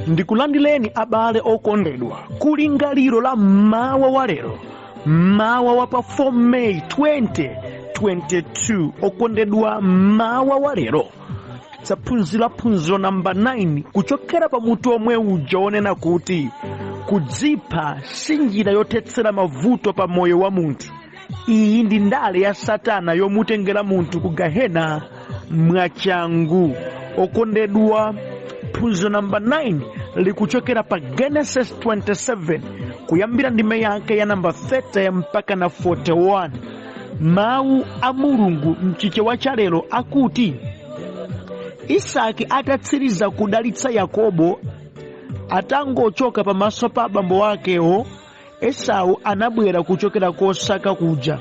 Ndikulandileni abale okondedwa ku lingaliro la mmawa wa lero, mmawa wa pa 4 May 2022. Okondedwa, mmawa wa lero phunziro namba 9 kuchokera pa mutu omwe uja onena kuti kudzipha si njira yothetsera mavuto pa moyo wa munthu. Iyi ndi ndale ya Satana yomutengera munthu ku gahena mwachangu. Okondedwa, phunziro namba 9 likuchokera pa Genesis 27 kuyambira ndime yake ya namba 30 mpaka na 41. Mawu a Mulungu mchichewa cha lero akuti, Isaki atatsiriza kudalitsa Yakobo, atangochoka pamaso pa abambo akewo, Esau anabwera kuchokera kosaka kuja,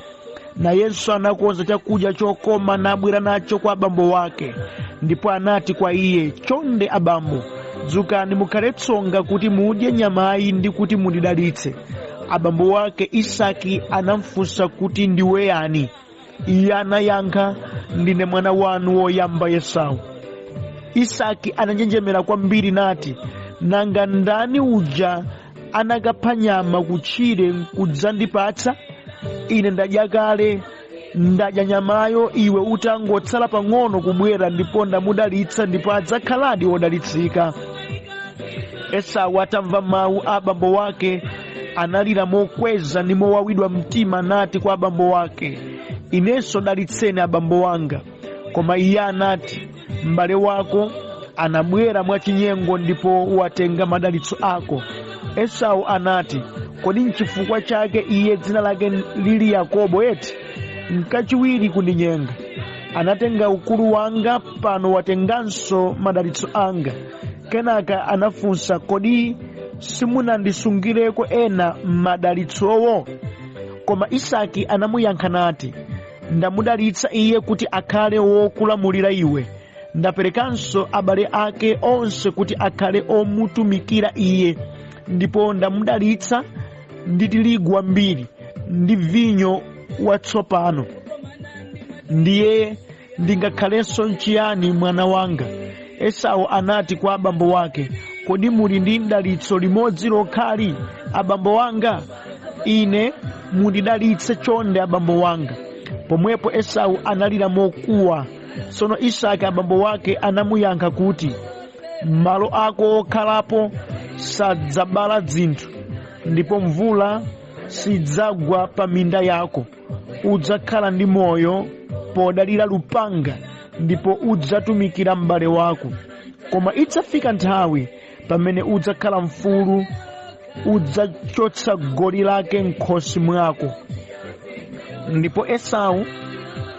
na Yesu anakonza chakudya chokoma nabwera nacho kwa abambo wake. Ndipo anati kwa iye, chonde abambo, dzukani mukhale tsonga kuti mudye nyamayi ndi kuti mundidalitse. Abambo wake Isaki anamfunsa kuti, ndiwe yani? Iye anayankha, ndine mwana wanu woyamba Esau. Isaki ananjenjemera kwambiri nati, nanga ndani uja anakapha nyama kutchire kudzandipatsa? Ine ndadya kale, ndadya nyamayo, iwe utangotsala pang'ono kubwera ndipo ndamudalitsa, ndipo adzakhaladi wodalitsika. Esau atamva mawu a abambo wake analira mokweza ndi mowawidwa mtima, nati kwa abambo wake, inenso dalitseni abambo wanga. Koma iye anati, m'bale wako anabwera mwachinyengo ndipo watenga madalitso ako. Esau anati, kodi n'chifukwa chake iye dzina lake lili Yakobo eti? N'kachiwiri kundinyenga. Anatenga ukulu wanga, pano watenganso madalitso anga. Kenaka anafunsa, kodi simunandisungireko ena madalitsowo? Koma Isaki anamuyankha nati, ndamudalitsa iye kuti akhale wokulamulira iwe. Ndaperekanso abale ake onse kuti akhale omutumikira iye, ndipo ndamudalitsa ndi tirigu wambiri ndi vinyo watsopano. Ndiye ndingakhalenso nchiyani mwana wanga? Esau anati kwa abambo wake, kodi muli ndi dalitso limodzi lokhali, abambo wanga? Ine mundidalitse chonde abambo wanga. Pomwepo Esau analira mokuwa. Tsono Isaki abambo wake anamuyankha kuti, malo ako okhalapo sadzabala dzinthu, ndipo mvula sidzagwa pa minda yako. Udzakhala ndi moyo podalira lupanga, ndipo udzatumikira m'bale wako. Koma idzafika nthawi pamene udzakhala mfulu, udzachotsa goli lake m'khosi mwako. Ndipo Esau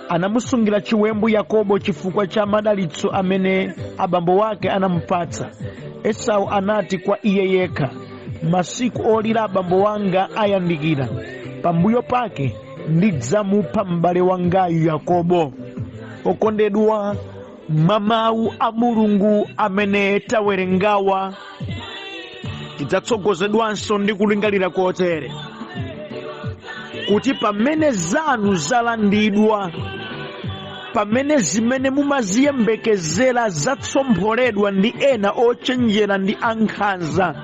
anamusungira chiwembu Yakobo chifukwa cha madalitso amene abambo wake anamupatsa. Esau anati kwa iye yekha, masiku olira abambo wanga ayandikira, pambuyo pake ndidzamupha m'bale wangayu Yakobo. Okondedwa, mawu a Mulungu amene tawerengawa tidzatsogozedwanso ndi kulingalira kotere kuti pamene zanu zalandidwa, pamene zimene mumaziyembekezera zatsompholedwa ndi ena ochenjera ndi ankhanza,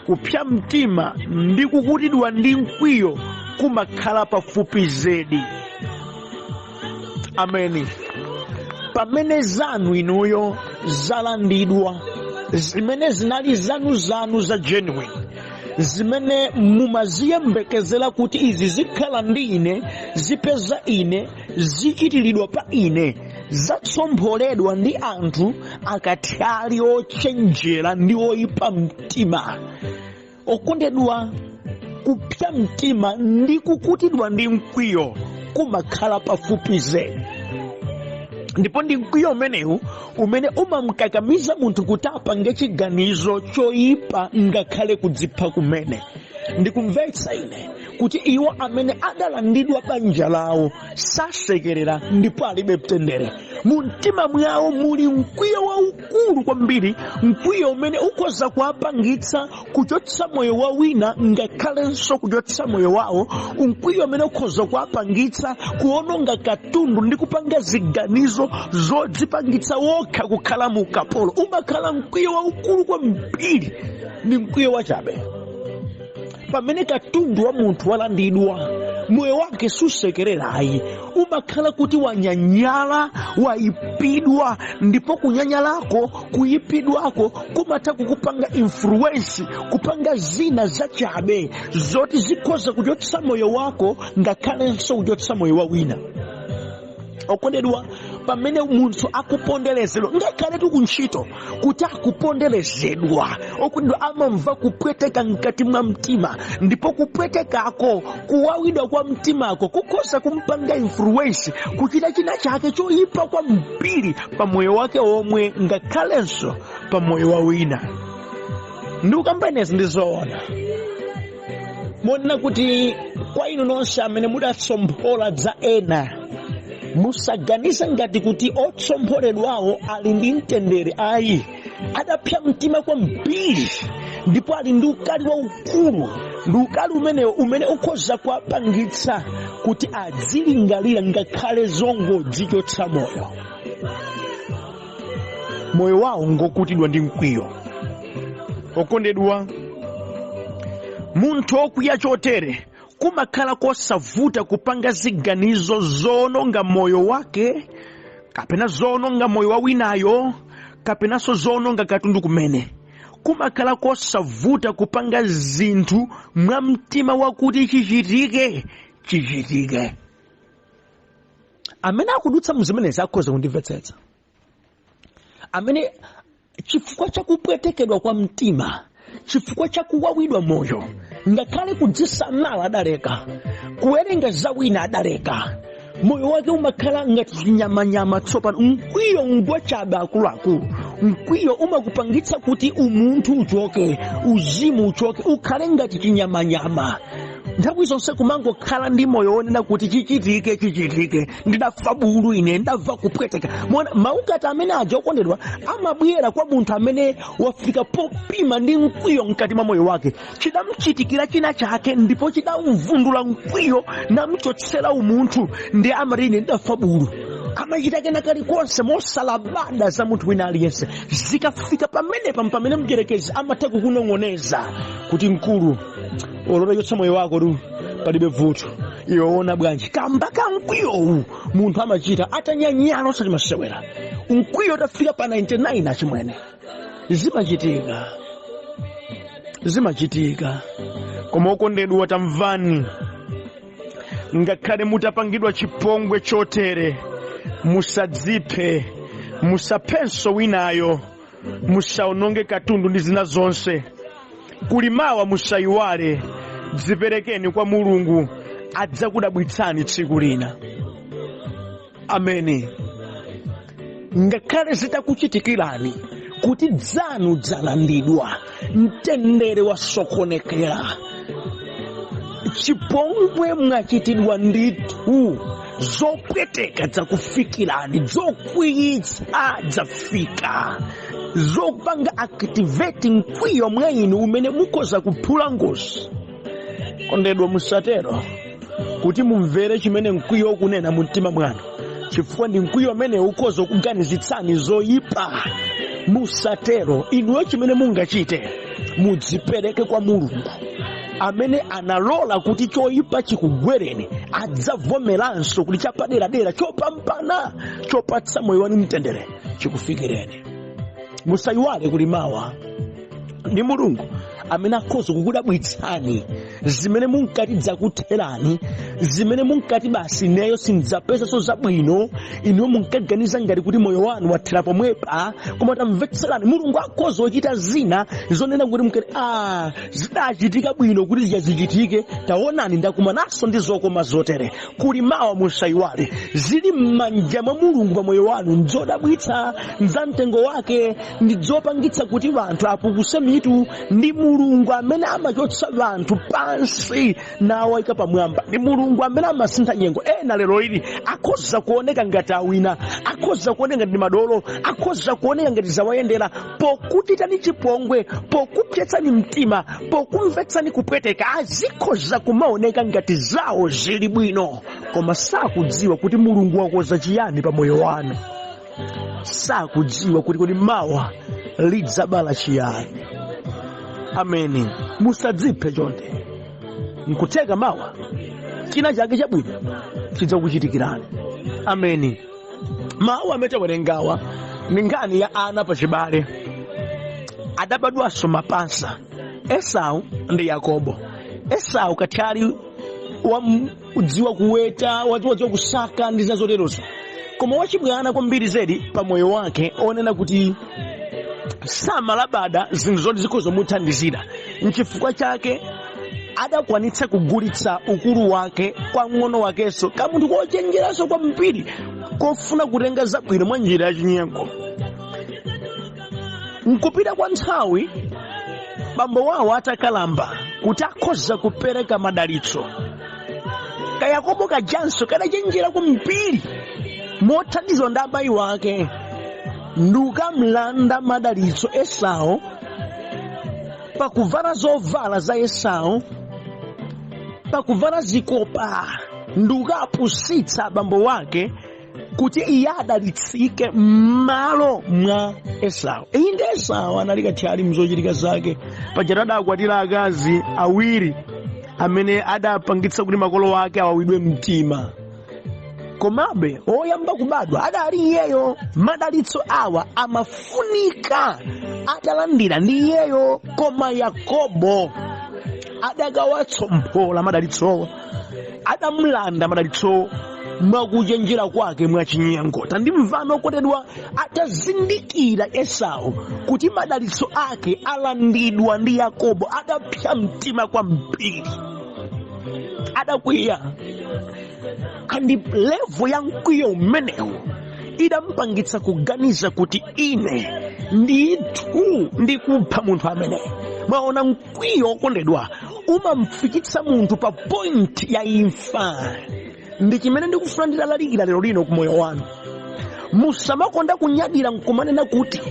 kupsa mtima ndi kukutidwa ndi mkwiyo kumakhala pafupi zedi. Ameni. Pamene zanu inuyo zalandidwa, zimene zinali zanu za genuine, zimene mumaziyembekezera kuti izi zikhala ndi ine, zipeza ine, zichitiridwa pa ine, zatsompholedwa ndi anthu akati ali ochenjera ndi oyipa mtima. Okondedwa, kupsa mtima ndi kukutidwa ndi mkwiyo kumakhala pafupi zedi. Ndipo ndi mkwiyo umenewu umene umamkakamiza munthu kuti apange chiganizo choyipa ngakhale kudzipha kumene. Ndikumvetsa ine kuti iwo amene adalandidwa banja lawo sasekerera ndipo alibe mtendere. Mu mtima mwawo muli mkwiyo waukulu kwambiri, mkwiyo umene ukhoza kuwapangitsa kuchotsa moyo wa wina ngakhalenso kuchotsa moyo wawo, mkwiyo umene ukhoza kuwapangitsa kuononga katundu ndi kupanga ziganizo zodzipangitsa wokha kukhala mu ukapolo. Umakhala mkwiyo waukulu kwambiri, ndi mkwiyo wachabe. Pamene katundu wa munthu walandidwa, moyo wake susekererayi, umakhala kuti wanyanyala, wayipidwa, ndipo kunyanyalako, kuyipidwako kumatha kukupanga influence, kupanga zina zachabe zoti zikhoza kuchotsa moyo wako ngakhalenso kuchotsa moyo wa wina. Okondedwa, pamene munthu akuponderezedwa ngakhale kuntchito kuti akuponderezedwa, okondedwa amamva kupweteka mkati mwa mtima, ndipo kupwetekako, kuwawidwa kwa mtimako kukhoza kumpanga influence kuchita china chake choyipa kwambiri pa moyo wake omwe ngakhalenso pa moyo wa wina. Ndikukambanezi ndizoona monena kuti kwa inu nonse amene mudatsompola za ena, musaganize ngati kuti otsompoledwawo ali ndi mtendere. Ayi, adapsa mtima kwambiri, ndipo ali ndi ukali waukulu, ndi ukali umene ukhoza kuwapangitsa kuti adzilingalira ngakhale zongodzichotsa moyo. Moyo wawo ngokutidwa ndi mkwiyo. Okondedwa, munthu okwiya chotere kumakhala kosavuta kupanga ziganizo zononga moyo wake, kapena zononga moyo wa winayo, kapenanso zononga katundu kumene. Kumakhala kosavuta kupanga zinthu mwa mtima wakuti chichitike. Amene akudutsa muzimenezi akhoza kundimvetsetsa. Amene chifukwa chakupwetekedwa kwa mtima, chifukwa chakuwawidwa moyo, ngakhale kudzisamala adaleka, kuwerenga za wina adaleka, moyo wake umakhala ngati chinyamanyama tsopano. Mkwiyo ngwachabe akuluakulu. Mkwiyo umakupangitsa kuti umunthu uchoke, uzimu uchoke, ukhale ngati chinyamanyama. Nthawi zonse kumangokhala ndi moyo wonena kuti chichitike, ndidafa bulu ine, ndamva kupweteka. Maukati amene aja okondedwa amabwera kwa munthu amene wafika popima ndi mkwiyo mkati mwa moyo wake. Chidamuchitikira china chake, ndipo chidamvundula mkwiyo namuchotsera umunthu, ndi amati ine ndafa bulu. Amachita kena kalikonse mosalabada za munthu wina aliyense. Zikafika pamene mdierekezi amatha kukunong'oneza kuti mkulu, olola chotsa moyo wako tu palibe vuto, iwe ona bwanji. Kamba ka mkwiyowu munthu amachita atanyanyala osati masewera. Mkwiyo utafika pa 99 achimwene. Zimachitika. Koma okondedwa, tamvani, ngakhale mutapangidwa chipongwe chotere, musadziphe, musaphenso winayo, musaononge katundu ndi zina zonse. Kulimawa musayiwale, dziperekeni kwa Mulungu, adzakudabwitsani tsiku lina. Ameni. Ngakhale zitakuchitikirani kuti dzanu dzalandidwa, mtendere wasokonekera, chipongwe mwachitidwa ndithu, zopweteka dzakufikirani, zokwiyitsa dzafika, zopanga activate mkwiyo mwa inu umene mukhoza kuphula ngozi. Kondedwa, musatero kuti mumvere chimene mkwiyo ukunena mu mtima mwanu, chifukwa ndi mkwiyo umene ukhoza kuganizitsani zoyipa. Musatero. Inuyo chimene mungachite, mudzipereke kwa Mulungu amene analola kuti choyipa chikugwereni, adzavomeranso kuti chapaderadera chopambana, chopatsa moyo wanu mtendere chikufikireni. Musayiwale kulimawa ndi Mulungu amene akhoza kukudabwitsani zimene munkati dzakutherani, zimene munkati basi neyo sindzapezanso zabwino, inuyo munkaganiza ngati kuti moyo wanu wathera pomwepa. Koma tamvetserani, Mulungu akhoza kuchita zina zonena kuti mukati zidachitika bwino kuti zichitike. Taonani, ndakumananso ndi zokoma zotere. Kulimawa musayiwale, zili m'manja mwa Mulungu pa moyo wanu, nzodabwitsa, nzamtengo wake, ndi zopangitsa kuti anthu apukuse mitu kuti ndi mulungu amene amachotsa anthu pansi nawayika pamwamba, ndi mulungu amene amasintha nyengo. Ena lero ili akhoza kuoneka ngati awina, akhoza kuoneka ngati madolo, akhoza kuoneka ngati zawayendera, pokutitani chipongwe, pokupyetsani mtima, pokumvetsani kupweteka, azikhoza kumaoneka ngati zawo zili bwino, koma sakudziwa kuti mulungu wakoza chiyani pa moyo wanu. Sakudziwa kuti mawa lidzabala chiyani. Ameni. Musadziphe chonde, nkuteka mawa china chake chabwino chidzakuchitikirani. Ameni. Mawu amene tawerengawa ni nkhani ya ana pachibale, adabadwanso mapasa, Esau ndi Yakobo. Esau kathali wadziwa kuweta, wadziwa kusaka ndi zazoterozo, koma wachibwana kwambiri zedi pa moyo wake, onena kuti samalabada zinthu zoti zikhozomuthandizira. N'chifukwa chake adakwanitsa kugulitsa ukulu wake kwa ng'ono wakenso, kamunthu kochenjeranso kwambiri, kofuna kutenga zabwino mwa njira yachinyengo. Nkupita kwa nthawi, bambo wawo atakalamba kuti akhoza kupereka madalitso, ka Yakobo kajanso kadachenjera kwambiri mothandizidwa ndi amayi wake, ndikamlanda madalitso Esau, pakuvala zovala za Esau, pakuvala zikopa, ndikapusitsa bambo wake kuti iye adalitsike m'malo mwa Esau. Iyi ndi Esau anali kathali mzochitika zake, paja adakwatira akazi awiri amene adapangitsa kuti makolo ake awawidwe mtima. Komabe oyamba kubadwa adali iyeyo. Madalitso awa amafunika atalandira ndi iyeyo, koma Yakobo adakawatsompola madalitsowo, adamulanda madalitsowo mwakuchenjera kwake mwachinyengo. Tandimvani okondedwa, atazindikira Esau kuti madalitso ake alandidwa ndi Yakobo, adapsa mtima kwambiri, adakwiya. Kandi levo ya mkwiyo umenewu idampangitsa kuganiza kuti ine ndithu ndikupha munthu amene. Mwaona, mkwiyo okondedwa umamfikitsa munthu pa point ya imfa. Ndi chimene ndikufuna ndidalalikira lero lino kumoyo wanu. Musamakonda kunyadira nkumanena kuti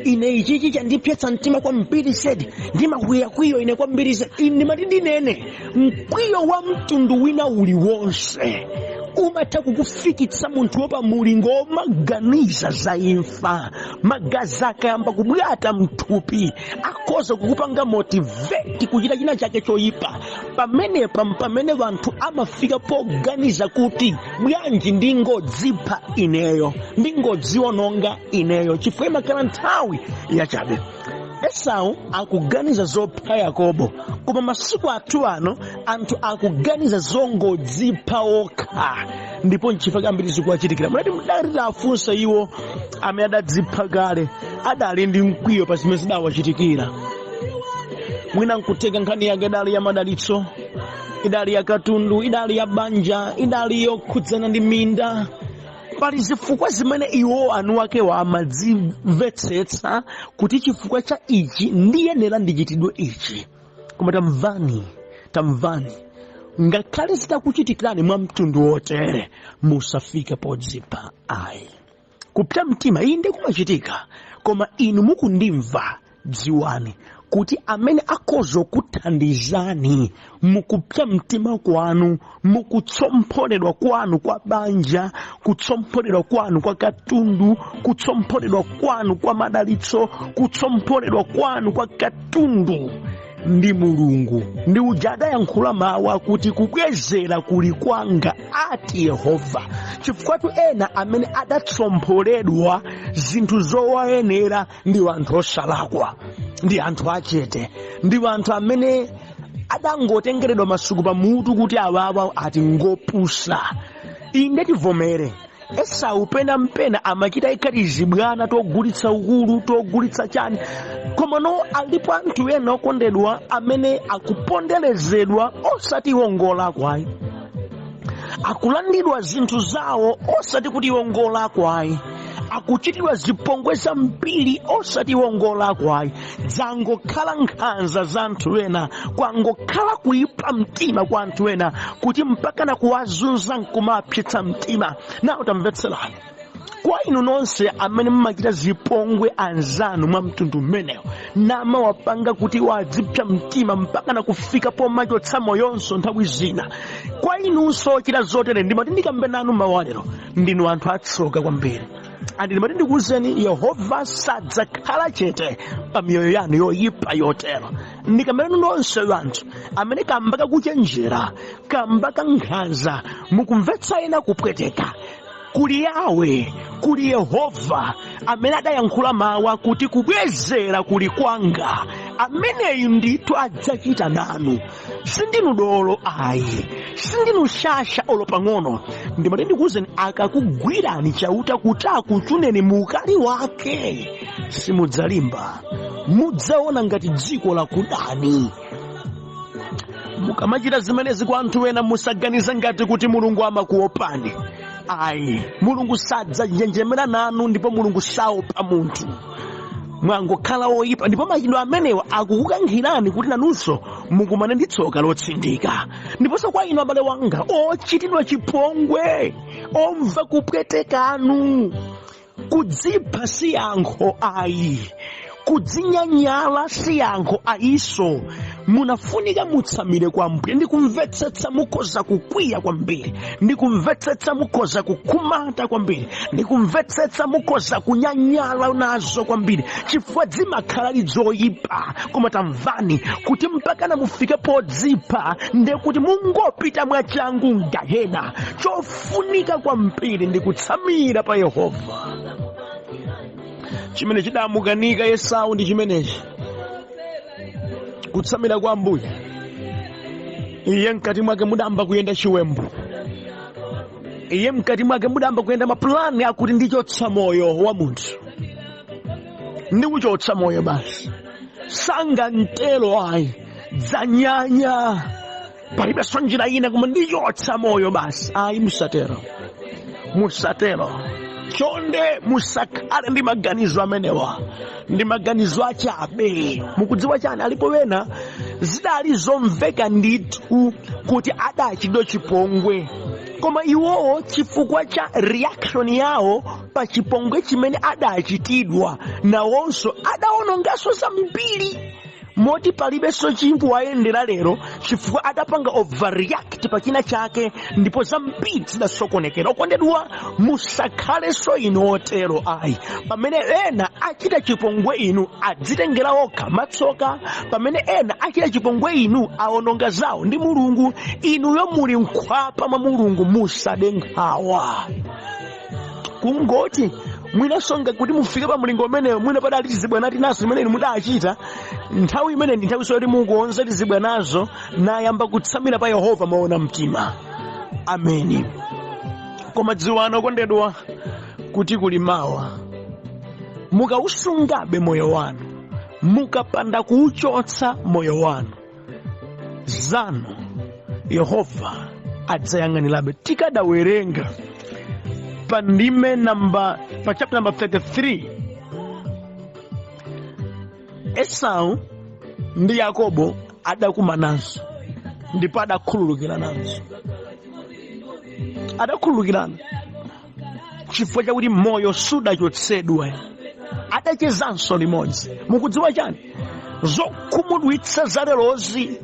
ine ichichi chandipyetsa mtima kwambiri sedi, ndimakwiyo ine kwambiri sedi. Ndimati ndinene, mkwiyo wa mtundu wina uliwonse umatha kukufikitsa munthu wopa mulingo omaganiza za imfa. Magazi akayamba kubwata mthupi akhoza kukupanga motivate kuchita china chake choyipa. Pamene wanthu amafika poganiza kuti bwanji ndingodzipha ineyo, ndingodziononga ineyo, chifukwa imakhala nthawi yachabe. Esau akuganiza zopha Yakobo, koma masiku athu ano anthu akuganiza zongodzipha okha, ndipo nchifukwa chambiri zikuwachitikira. Munati mudalira afunsa iwo amene adadzipha kale, adali ndi mkwiyo pa zimene zidawachitikira. Mwina nkutenga nkhani yake idali ya madalitso, idali ya katundu, idali ya banja, idali yokhudzana ndi minda. Pali zifukwa zimene iwo anu wake amadzimvetsetsa kuti chifukwa cha ichi ndiyenera ndichitidwe ichi. Koma tamvani, ngakhale zitakuchitikirani mwa mtundu wotere, musafike podzipha. Ayi, kupsa mtima iyi ndi kumachitika, koma inu mukundimva, dziwani kuti amene akhoza kuthandizani mukupsa mtima kwanu, mukutsompholedwa kwanu kwa banja, kutsompholedwa kwanu kwa katundu, kutsompholedwa kwanu kwa madalitso, kutsompholedwa kwanu kwa katundu, ndi Mulungu. Ndi uja adayankhula mawu akuti kubwezera kuli kwanga, ati Yehova. Chifukwa ena amene adatsompholedwa zinthu zowayenera ndi anthu osalakwa, ndi anthu achete, ndi anthu amene adangotengeredwa masuku pamutu kuti awawa ati ngopusa. Inde tivomere, Esau mpena amachita ikhalizi bwana togulitsa ukulu, togulitsa chani, koma no alipo anthu ena okondedwa amene akuponderezedwa osati wongola kwayi, akulandidwa zinthu zawo osati kuti wongola kwayi, akuchitidwa zipongwe zambiri osati wongola kwayi, dzangokhala nkhanza za anthu ena, kwangokhala kuipa mtima kwa anthu ena kuti mpaka na kuwazunza nkumapyetsa mtima. Nawo tamvetserani, kwa inu nonse amene mmachita zipongwe anzanu mwa mtundu umenewo namawapanga kuti wadzipsa mtima mpaka na kufika pomachotsa moyonso nthawi zina, kwa inunso ochita zotere ndimati ndikambe nanu mawu lero, ndinu anthu atsoka kwambiri. Andi ndimati ndikuwuzeni, Yehova sadzakhala chete pa miyoyo yanu yoyipa yotero. Ndikambe nanu nonse anthu amene kambaka kuchenjera, kambaka nkhanza, mukumvetsa ena kupweteka, kuli Yawe, kuli Yehova amene adayankhula mawu akuti kubwezera kuli kwanga, ameneyu ndithu adzachita nanu. Sindinu dolo ayi, sindinu shasha olo pang'ono. Ndimati ndikuwuzeni, akakugwirani chauta kuti akuchuneni muukali wake, simudzalimba, mudzaona ngati dziko lakudani. Mukamachita zimenezi kwa anthu ena musaganize ngati kuti Mulungu amakuopani. Ayi, Mulungu sadzajenjemera nanu, ndipo Mulungu saopa munthu. Mwangokhala oyipa, ndipo machitidwe amenewa akukukankhirani kuti nanunso mukumane ndi tsoka lotsindika. Ndiponso kwa inu abale wanga ochitidwa chipongwe, omva kupwetekanu, kudzipha si yankho ayi, kudzinyanyala si yankho ayiso. Munafunika mutsamire kwa Ambuye, ndikumvetsetsa mukhoza kukwiya kwambiri, ndikumvetsetsa mukhoza kukhumata kwambiri, ndikumvetsetsa mukhoza kunyanyala nazo kwambiri, chifukwa zimakhala lidzoyipa. Koma tamvani kuti mpaka na mufike podzipha ndiye kuti mungopita mwachangu m'gehena. Chofunika kwambiri ndi kutsamira pa Yehova. Chimene chidamukanika Esau ndi chimenechi, kutsamira kwa Ambuye. Iye mkati mwake mudamba kuyenda chiwembu, iye mkati mwake mudamba kuyenda mapulani akuti ndichotsa moyo wa munthu, ndikuchotsa moyo basi, sanga ntelo ayi, dzanyanya, palibenso njira ina koma ndichotsa moyo basi. Ayi, musatero, musatero. Chonde musakhale ndi maganizo amenewa, ndi maganizo achabe. Mukudziwa chani, alipo wena zidali zomveka ndithu kuti adachidwa chipongwe, koma iwowo chifukwa cha reaction yawo pa chipongwe chimene adachitidwa, nawonso adaononganso zambiri, moti palibenso chinthu wayendera lero chifukwa adapanga overreact pa china chake, ndipo zambiri zidasokonekera. Okondedwa, musakhalenso inu otero ayi. Pamene ena achita chipongwe inu adzitengera okha matsoka, pamene ena achita chipongwe inu aononga zawo ndi Mulungu, inuyo muli nkhwapa mwa Mulungu, musade nkhawa. Kungoti mwinasonga kuti mufike pa mlingo umenewo, mwina padali tizibwana tinazo imene inu mudachita, nthawi imene ndi nthawi soti mukuonza tizibwanazo nayamba kutsamira pa Yehova maona mtima. Ameni. Koma dziwani okondedwa kuti kuli mawa, mukausungabe moyo wanu, mukapanda kuuchotsa moyo wanu, zanu Yehova adzayang'anirabe. Tikadawerenga pa ndime pa chapter number 33, Esau ndi Yakobo adakumananso, ndipo adakhululukiranaso, adakhululukirana chifukwa chakuti moyo sudachotsedwa, adachezanso limodzi. Mukudziwa chani, zokhumudwitsa zalerozi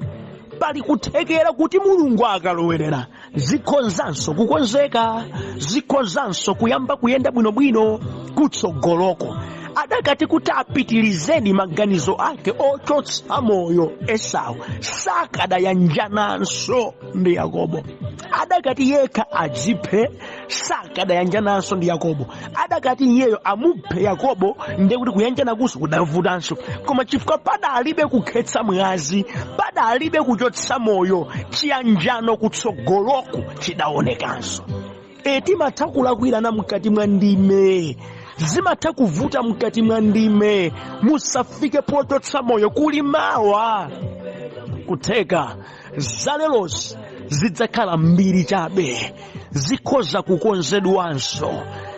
pali kuthekera kuti Mulungu akalowerera zikhozanso kukonzeka, zikhozanso kuyamba kuyenda bwinobwino kutsogoloko. Adakati kuti apitilizeni maganizo ake ochotsa moyo Esau, sakadayanjananso ndi Yakobo. Adakati yekha adziphe, sakadayanjananso ndi Yakobo. Adakati iyeyo amuphe Yakobo, ndiye kuti kuyanjana kuso kudavutanso. Koma chifukwa padalibe kukhetsa mwazi, padalibe kuchotsa moyo, chiyanjano kutsogoloko chidaonekanso. Timatha kulakwirana mkati mwa ndime, zimatha kuvuta mkati mwa ndime, musafike pochotsa moyo. Kuli mawa kutheka zalerozi zidzakhala mbiri chabe, zikhoza kukonzedwanso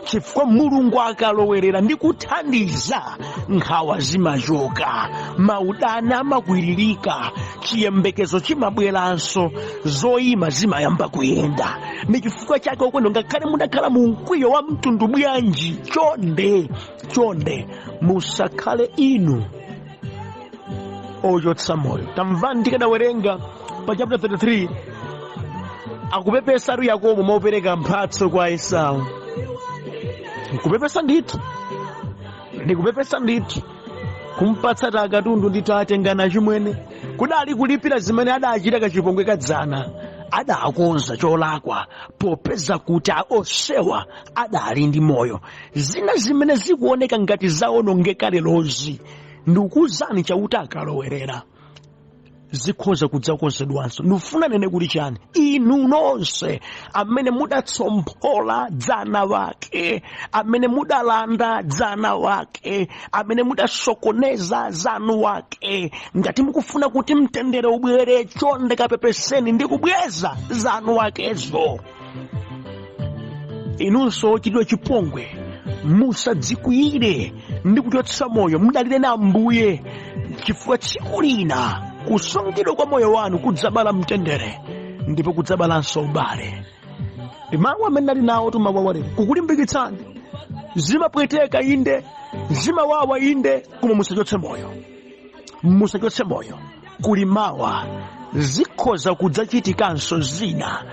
chifukwa Mulungu akalowerera ndi kuthandiza, nkhawa zimachoka, maudana amakwirika, chiyembekezo chimabweranso, zoyima zimayamba kuyenda. Ndi chifukwa chake ukwendo ngakhale mudakhala mu mkwiyo wa mtundu bwanji, chonde musakhale inu ochotsa moyo. Tamvani tikadawerenga pa chapter 33 akupepesa Yakobo mopereka mphatso kwa Esau. Kupepesa ndithu kumpatsa katundu ndithu atengana chimwene, kudali kulipira zimene adachita kachipongwe kadzana, adakonza cholakwa popeza kuti onsewa adali ndi moyo. Zina zimene zikuoneka ngati zaonongeka lerozi, ndikuwuzani chauti akalowerera zikhoza kudzakonzedwanso. Ndifuna nene kuti chani? Inu nonse amene mudatsomphola dzana wake, amene mudalanda dzana wake, amene mudasokoneza zanu wake, ngati mukufuna kuti mtendere ubwere, chonde kapepeseni ndi kubweza zanu wakezo. Inunso ochitidwa chipongwe musadzikwiyire ndi kuchotsa moyo, mudalire na Ambuye, chifukwa tsiku lina kusungidwa kwa moyo wanu kudzabala mtendere, ndipo kudzabalanso ubale. Ndi mawu amene ali nawo tumawawa lero kukulimbikitsani. Zimapweteka inde, zimawawa inde, koma musachotse moyo. Kuli mawa zikhoza kudzachitikanso zina